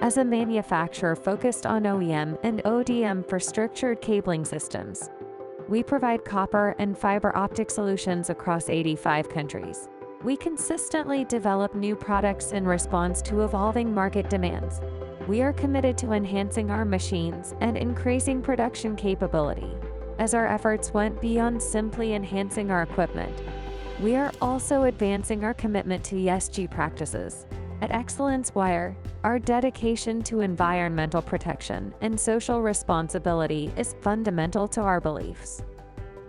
As a manufacturer focused on OEM and ODM for structured cabling systems, we provide copper and fiber optic solutions across 85 countries. We consistently develop new products in response to evolving market demands. We are committed to enhancing our machines and increasing production capability. As our efforts went beyond simply enhancing our equipment, we are also advancing our commitment to ESG practices. At Excellence Wire, our dedication to environmental protection and social responsibility is fundamental to our beliefs.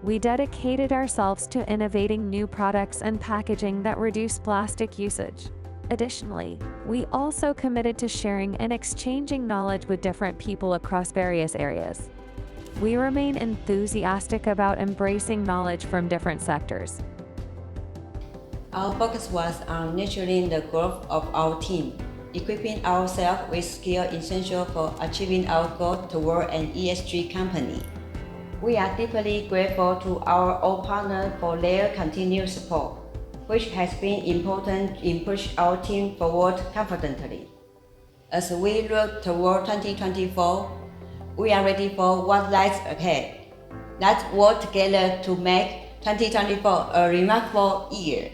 We dedicated ourselves to innovating new products and packaging that reduce plastic usage. Additionally, we also committed to sharing and exchanging knowledge with different people across various areas. We remain enthusiastic about embracing knowledge from different sectors. Our focus was on nurturing the growth of our team, equipping ourselves with skills essential for achieving our goal toward an ESG company. We are deeply grateful to our old partners for their continued support, which has been important in pushing our team forward confidently. As we look toward 2024, we are ready for what lies ahead. Let's work together to make 2024 a remarkable year.